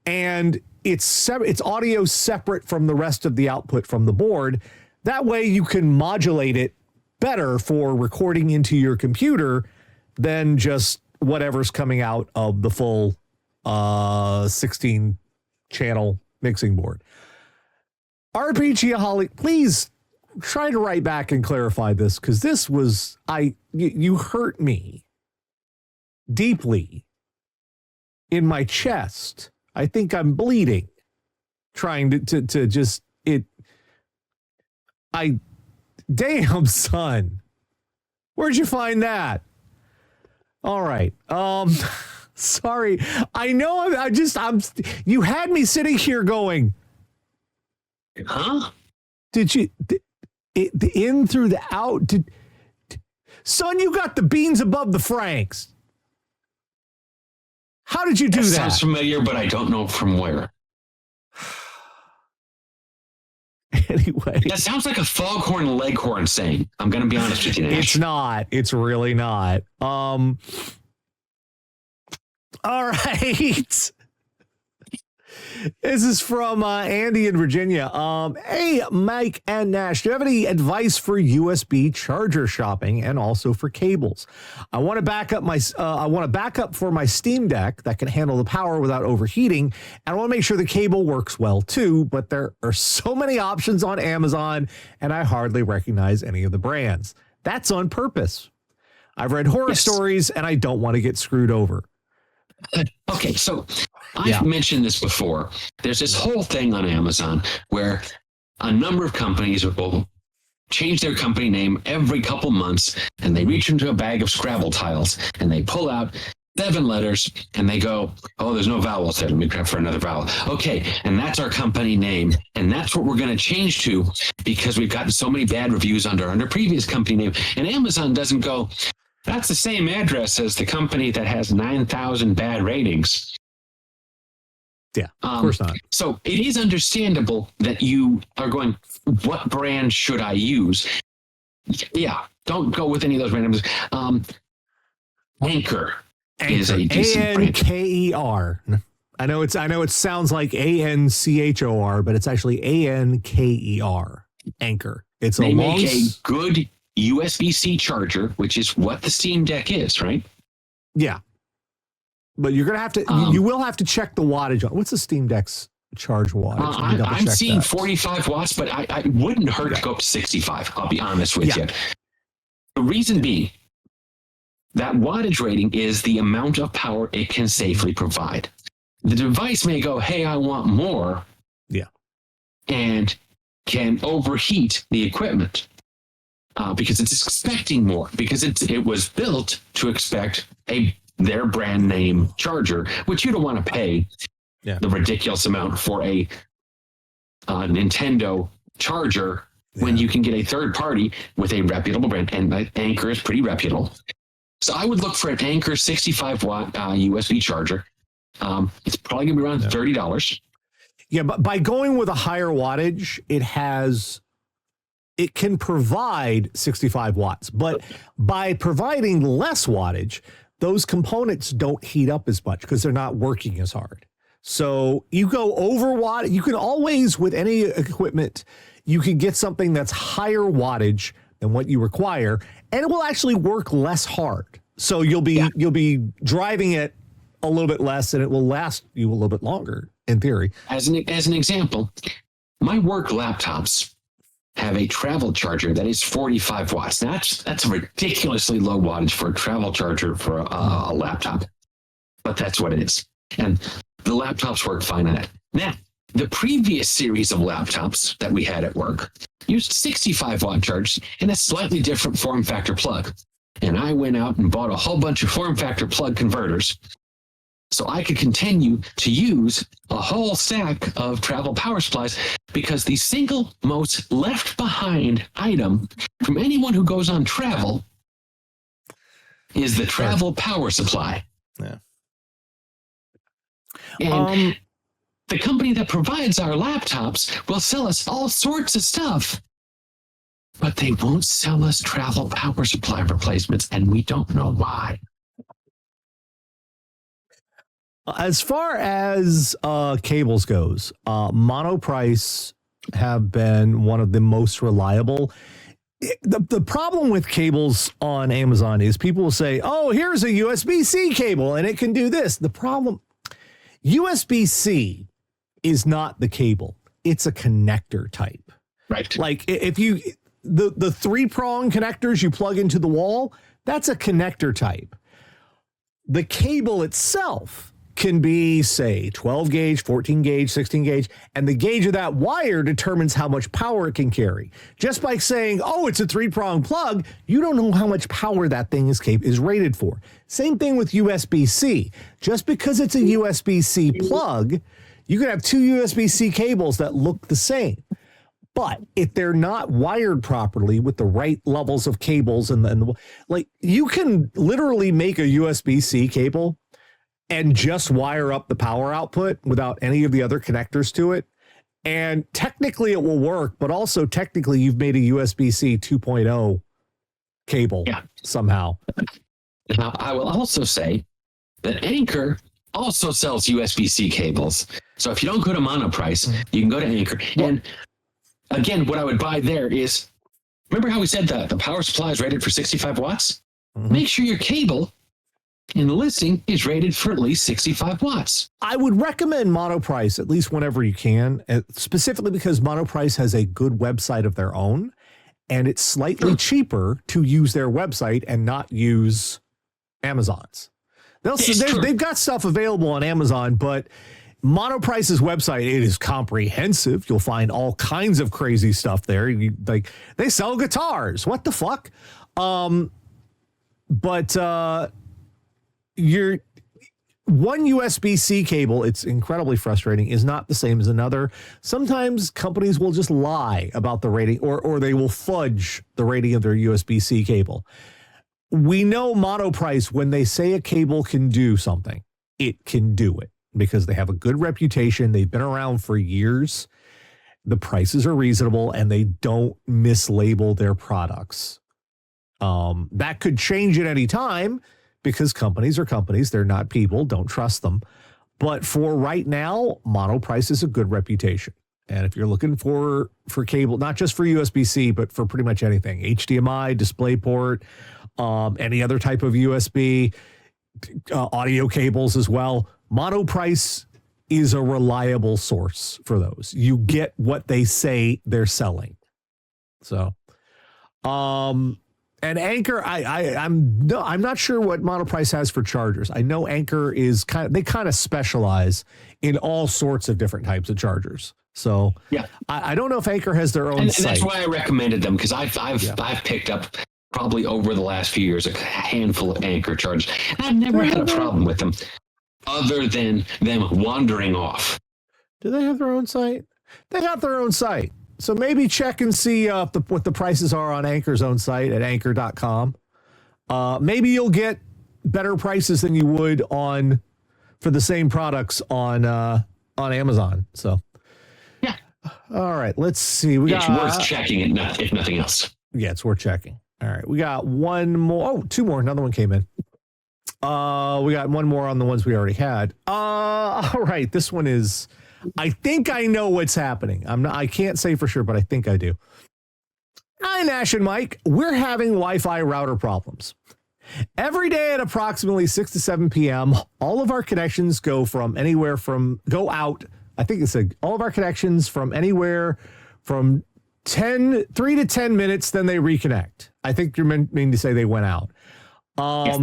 and it's audio separate from the rest of the output from the board. That way you can modulate it better for recording into your computer than just whatever's coming out of the full 16 channel mixing board. RPGaholic, please try to write back and clarify this, because this was, you hurt me deeply in my chest. I think I'm bleeding trying to just, damn, son. Where'd you find that? All right. Sorry. I know you had me sitting here going, huh? Did you, the in through the out? Son, you got the beans above the Franks. How did you do that? Sounds familiar, but I don't know from where. Anyway. That sounds like a foghorn leghorn saying. I'm going to be honest with you, Nash. It's not. It's really not. All right. This is from Andy in Virginia. Hey, Mike and Nash, do you have any advice for USB charger shopping and also for cables? I want to back up for my Steam Deck that can handle the power without overheating, and I want to make sure the cable works well too. But there are so many options on Amazon, and I hardly recognize any of the brands. That's on purpose. I've read horror stories, and I don't want to get screwed over. Okay, so I've mentioned this before. There's this whole thing on Amazon where a number of companies will change their company name every couple months, and they reach into a bag of Scrabble tiles and they pull out 7 letters and they go, oh, there's no vowels there. Let me grab for another vowel. Okay, and that's our company name, and that's what we're going to change to because we've gotten so many bad reviews under previous company name. And Amazon doesn't go, that's the same address as the company that has 9,000 bad ratings. Yeah, of course not. So it is understandable that you are going, what brand should I use? Yeah, don't go with any of those randoms. Anchor is a decent brand. Anker. I know it sounds like Anchor, but it's actually Anker. Anchor. It's they make a good USB-C charger, which is what the Steam Deck is, right? Yeah. But you're going to have to, you will have to check the wattage. What's the Steam Deck's charge wattage? I'm seeing 45 watts, but I wouldn't hurt to go up to 65. I'll be honest with you. The reason being, that wattage rating is the amount of power it can safely provide. The device may go, hey, I want more. Yeah. And can overheat the equipment. Because it's expecting more, because it was built to expect their brand name charger, which you don't want to pay the ridiculous amount for a Nintendo charger when you can get a third party with a reputable brand, and Anchor is pretty reputable. So I would look for an Anchor 65 watt USB charger. It's probably going to be around $30. Yeah, but by going with a higher wattage, it can provide 65 watts, but by providing less wattage, those components don't heat up as much because they're not working as hard. So you go over watt, you can always, with any equipment, you can get something that's higher wattage than what you require, and it will actually work less hard. So you'll be driving it a little bit less, and it will last you a little bit longer, in theory. As an example, my work laptops have a travel charger that is 45 watts. Now, that's a ridiculously low wattage for a travel charger for a laptop, but that's what it is. And the laptops work fine on it. Now, the previous series of laptops that we had at work used 65 watt chargers in a slightly different form factor plug. And I went out and bought a whole bunch of form factor plug converters so I could continue to use a whole stack of travel power supplies, because the single most left behind item from anyone who goes on travel is the travel power supply. Yeah. And the company that provides our laptops will sell us all sorts of stuff, but they won't sell us travel power supply replacements, and we don't know why. As far as cables goes, Monoprice have been one of the most reliable. The problem with cables on Amazon is people will say, oh, here's a USB-C cable and it can do this. The problem, USB-C is not the cable. It's a connector type. Right. Like if you, the three-prong connectors you plug into the wall, that's a connector type. The cable itself can be, say, 12 gauge, 14 gauge, 16 gauge, and the gauge of that wire determines how much power it can carry. Just by saying, oh, it's a three-prong plug, you don't know how much power that thing is rated for. Same thing with USB-C. Just because it's a USB-C plug, you can have two USB-C cables that look the same. But if they're not wired properly with the right levels of cables like you can literally make a USB-C cable and just wire up the power output without any of the other connectors to it. And technically it will work, but also technically you've made a USB-C 2.0 cable somehow. Now, I will also say that Anchor also sells USB-C cables. So if you don't go to Monoprice, you can go to Anchor. And again, what I would buy there is, remember how we said that the power supply is rated for 65 watts? Make sure your cable in the listing is rated for at least 65 watts. I would recommend Monoprice at least whenever you can, specifically because Monoprice has a good website of their own, and it's slightly cheaper to use their website and not use Amazon's. They've got stuff available on Amazon, but Monoprice's website, it is comprehensive. You'll find all kinds of crazy stuff there. They sell guitars. What the fuck? But your one USB-C cable, it's incredibly frustrating, is not the same as another. Sometimes companies will just lie about the rating or they will fudge the rating of their USB-C cable. We know Monoprice, when they say a cable can do something, it can do it because they have a good reputation. They've been around for years. The prices are reasonable and they don't mislabel their products. That could change at any time, because companies are companies. They're not people. Don't trust them. But for right now, Monoprice is a good reputation. And if you're looking for cable, not just for USB-C, but for pretty much anything, HDMI, DisplayPort, any other type of USB, audio cables as well, Monoprice is a reliable source for those. You get what they say they're selling. So, and Anchor, I'm not sure what Monoprice has for chargers. I know Anchor is they kind of specialize in all sorts of different types of chargers. So yeah, I don't know if Anchor has their own site. And that's why I recommended them, because I've picked up probably over the last few years a handful of Anchor chargers. I've never had a problem with them, other than them wandering off. Do they have their own site? They got their own site. So maybe check and see what the prices are on Anchor's own site at anchor.com. Maybe you'll get better prices than you would for the same products on Amazon. So yeah. All right, let's see. It's worth checking it, if nothing else. Yeah, it's worth checking. All right, we got one more. Oh, two more. Another one came in. We got one more on the ones we already had. All right, this one is, I think I know what's happening. I can't say for sure, but I think I do. Hi, Nash and Mike. We're having Wi-Fi router problems. Every day at approximately 6 to 7 p.m., all of our connections go out. I think it said all of our connections from anywhere from 3 to 10 minutes, then they reconnect. I think you're meaning to say they went out. Yes.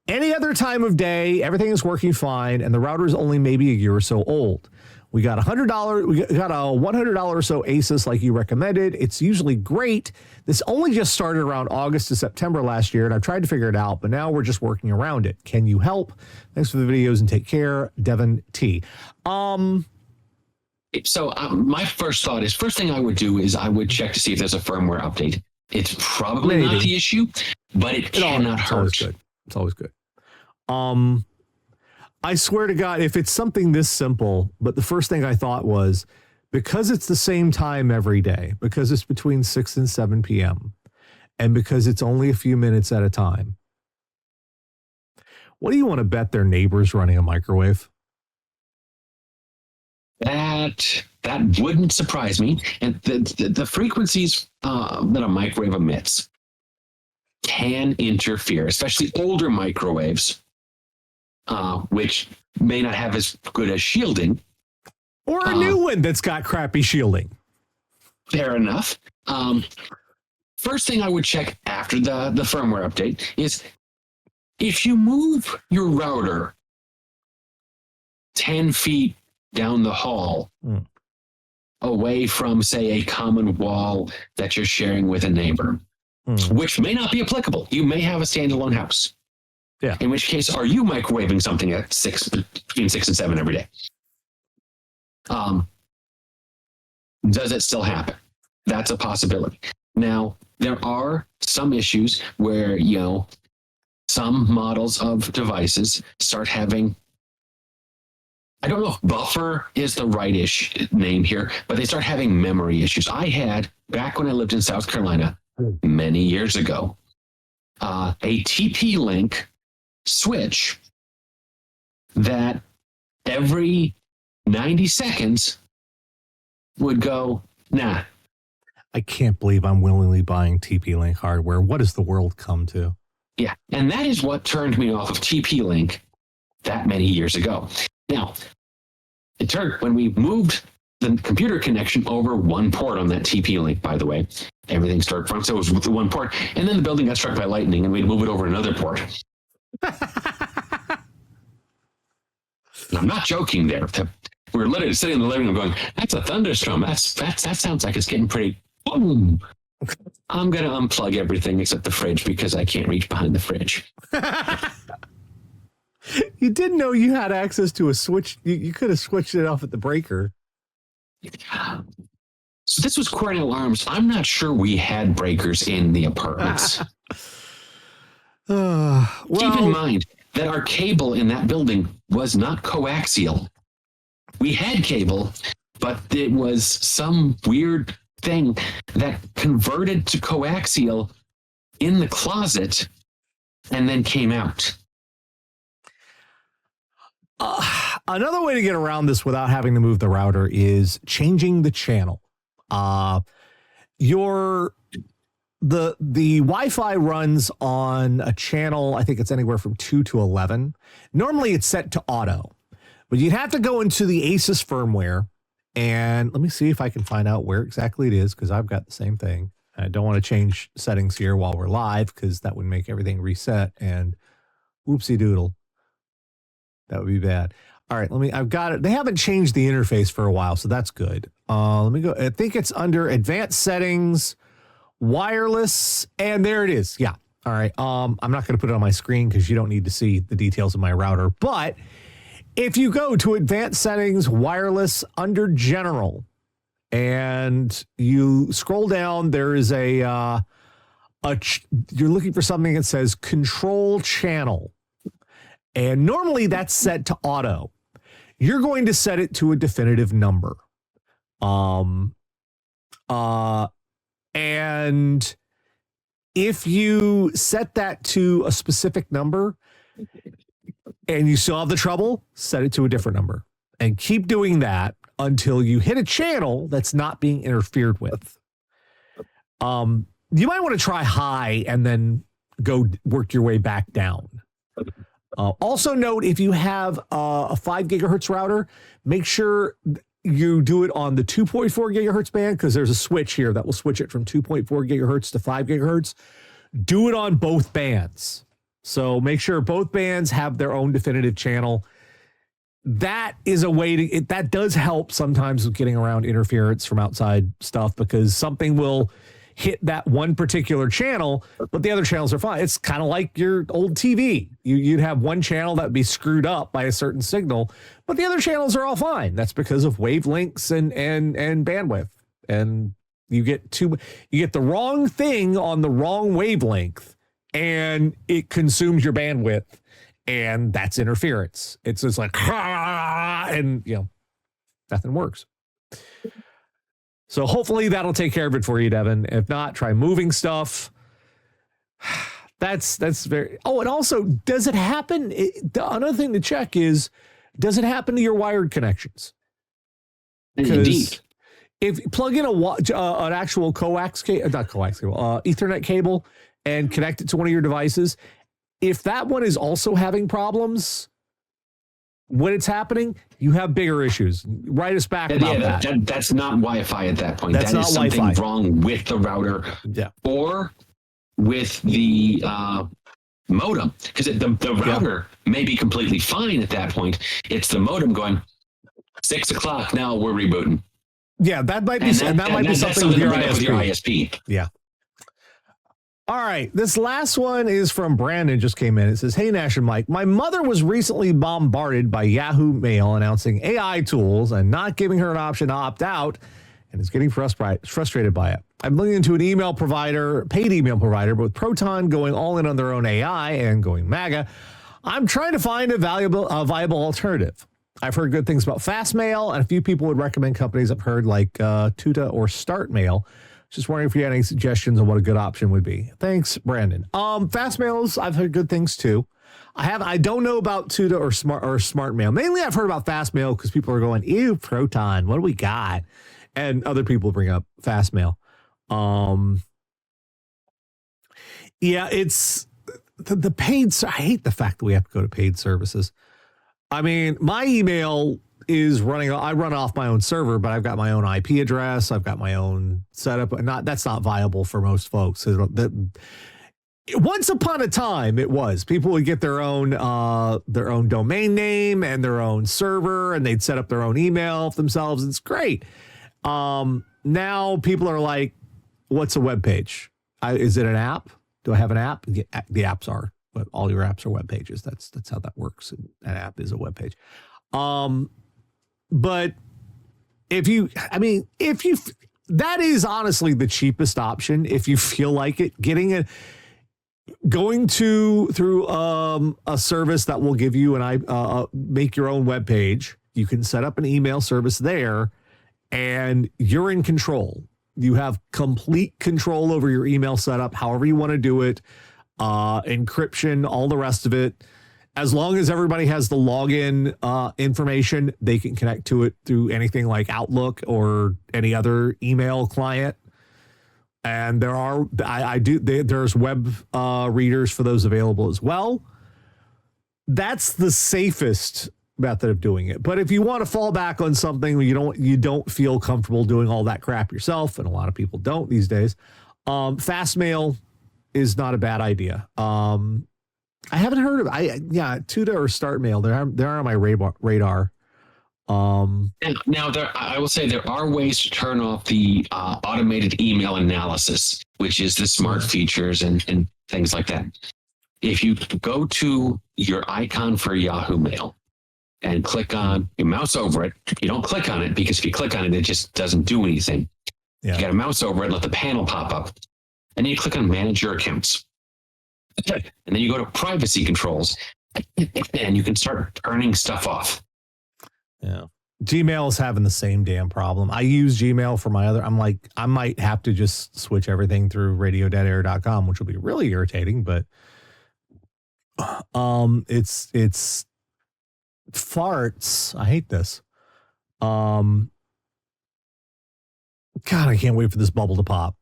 Any other time of day, everything is working fine, and the router is only maybe a year or so old. We got $100. We got a $100 or so Asus like you recommended. It's usually great. This only just started around August to September last year, and I've tried to figure it out, but now we're just working around it. Can you help? Thanks for the videos and take care, Devin T. So my first thing I would do is I would check to see if there's a firmware update. It's probably not the issue, but it cannot hurt. It's always good. I swear to God, if it's something this simple, but the first thing I thought was, because it's the same time every day, because it's between 6 and 7 p.m., and because it's only a few minutes at a time, What do you want to bet their neighbor's running a microwave? That wouldn't surprise me. And the frequencies that a microwave emits can interfere, especially older microwaves, which may not have as good as shielding. Or a new one that's got crappy shielding. Fair enough. First thing I would check after the firmware update is if you move your router 10 feet down the hall away from, say, a common wall that you're sharing with a neighbor, which may not be applicable. You may have a standalone house. Yeah. In which case, are you microwaving something at between 6 and 7 every day? Does it still happen? That's a possibility. Now, there are some issues where, some models of devices start having, I don't know if buffer is the right name here, but they start having memory issues. I had, back when I lived in South Carolina many years ago, a TP-Link switch that every 90 seconds would go, nah. I can't believe I'm willingly buying TP-Link hardware. What has the world come to? Yeah, and that is what turned me off of TP-Link that many years ago. Now, it turned, when we moved the computer connection over one port on that TP-Link, by the way, everything started from, so it was with the one port, and then the building got struck by lightning, and we'd move it over another port. And I'm not joking there. We're literally sitting in the living room going, that's a thunderstorm. That sounds like it's getting pretty, boom. I'm going to unplug everything except the fridge because I can't reach behind the fridge. You didn't know you had access to a switch. You could have switched it off at the breaker. So this was Cornell Arms. I'm not sure we had breakers in the apartments. Keep in mind that our cable in that building was not coaxial. We had cable, but it was some weird thing that converted to coaxial in the closet and then came out. Another way to get around this without having to move the router is changing the channel. The Wi-Fi runs on a channel, I think it's anywhere from 2 to 11. Normally it's set to auto, but you'd have to go into the ASUS firmware, and let me see if I can find out where exactly it is, because I've got the same thing. I don't want to change settings here while we're live, because that would make everything reset, and whoopsie doodle. That would be bad. All right, I've got it. They haven't changed the interface for a while, so that's good. Let me go. I think it's under advanced settings, wireless, and there it is. Yeah. All right. I'm not going to put it on my screen because you don't need to see the details of my router. But if you go to advanced settings, wireless, under general, and you scroll down, there is you're looking for something that says control channel. And normally that's set to auto. You're going to set it to a definitive number. And if you set that to a specific number and you still have the trouble, set it to a different number and keep doing that until you hit a channel that's not being interfered with. You might want to try high and then go work your way back down. Also note, if you have a 5 gigahertz router, make sure you do it on the 2.4 gigahertz band, because there's a switch here that will switch it from 2.4 gigahertz to 5 gigahertz. Do it on both bands. So make sure both bands have their own definitive channel. That is a way that does help sometimes with getting around interference from outside stuff, because something will hit that one particular channel, but the other channels are fine. It's kind of like your old TV. You'd have one channel that would be screwed up by a certain signal, but the other channels are all fine. That's because of wavelengths and bandwidth. And you get the wrong thing on the wrong wavelength, and it consumes your bandwidth, and that's interference. It's just like, and nothing works. So hopefully that'll take care of it for you, Devin. If not, try moving stuff. That's very. Oh, and also, does it happen? Another thing to check is, does it happen to your wired connections? Indeed. If you plug in an actual coax cable, not coax cable, Ethernet cable, and connect it to one of your devices, if that one is also having problems when it's happening, you have bigger issues. Write us back about that. That's not Wi-Fi at that point. That's that not is something Wi-Fi. wrong with the router, or with the modem, because the router may be completely fine at that point. It's the modem going 6 o'clock. Now we're rebooting. Yeah, that might be something with your ISP. Yeah. All right. This last one is from Brandon, just came in. It says, "Hey, Nash and Mike, my mother was recently bombarded by Yahoo Mail announcing AI tools and not giving her an option to opt out, and is getting frustrated by it. I'm looking into an email provider, paid email provider, but with Proton going all in on their own AI and going MAGA, I'm trying to find a viable alternative. I've heard good things about Fastmail, and a few people would recommend companies I've heard like Tuta or StartMail. Just wondering if you had any suggestions on what a good option would be. Thanks, Brandon. Fastmails, I've heard good things too. I don't know about Tuta or SmartMail. Mainly, I've heard about Fastmail because people are going, "Ew, Proton, what do we got?" And other people bring up Fastmail. Yeah, it's the paid. I hate the fact that we have to go to paid services. I mean, my email is running. I run off my own server, but I've got my own IP address. I've got my own setup. That's not viable for most folks. Once upon a time, it was. People would get their own domain name and their own server, and they'd set up their own email for themselves. It's great. Now people are like, "What's a web page? Is it an app? Do I have an app?" The apps are. But all your apps are web pages. That's how that works. An app is a web page. But that is honestly the cheapest option if you feel like it. Going through a service that will give you make your own web page. You can set up an email service there, and you're in control. You have complete control over your email setup, however you want to do it. Encryption, all the rest of it. As long as everybody has the login information, they can connect to it through anything like Outlook or any other email client. And there's web readers for those available as well. That's the safest method of doing it. But if you want to fall back on something where you don't feel comfortable doing all that crap yourself, and a lot of people don't these days, Fastmail is not a bad idea. I haven't heard of Tuta or StartMail. They're on my radar. Now I will say there are ways to turn off the automated email analysis, which is the smart features and things like that. If you go to your icon for Yahoo Mail and click on your mouse over it, you don't click on it because if you click on it, it just doesn't do anything. Yeah. You got to mouse over it, let the panel pop up. And then you click on Manage Your Accounts. And then you go to Privacy Controls, and you can start turning stuff off. Yeah. Gmail is having the same damn problem. I use Gmail for my other. I'm like, I might have to just switch everything through radio.air.com, which will be really irritating, but it's farts. I hate this. God, I can't wait for this bubble to pop.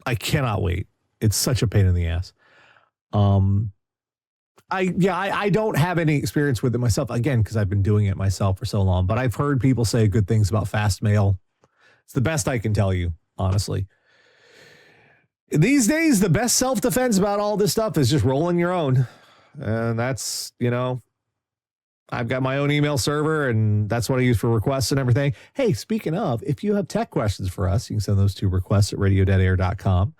I cannot wait. It's such a pain in the ass. I don't have any experience with it myself, again, because I've been doing it myself for so long, but I've heard people say good things about Fastmail. It's the best I can tell you, honestly. These days, the best self-defense about all this stuff is just rolling your own. And that's, I've got my own email server, and that's what I use for requests and everything. Hey, speaking of, if you have tech questions for us, you can send those to requests at radio.air.com,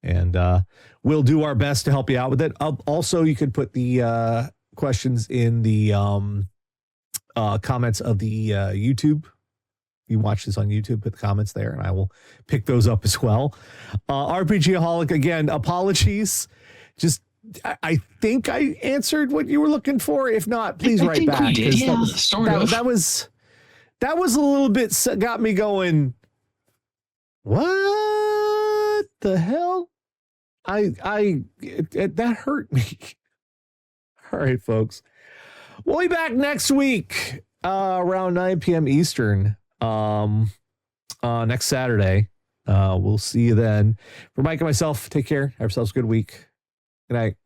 and we'll do our best to help you out with it. Also, you could put the questions in the comments of the YouTube. You watch this on YouTube, put the comments there, and I will pick those up as well. RPGaholic, again, apologies. Just I think I answered what you were looking for. If not, please write back. That was a little bit got me going. What the hell? that hurt me. All right, folks. We'll be back next week around 9 p.m. Eastern. Next Saturday. We'll see you then. For Mike and myself, take care. Have yourselves a good week. Good night.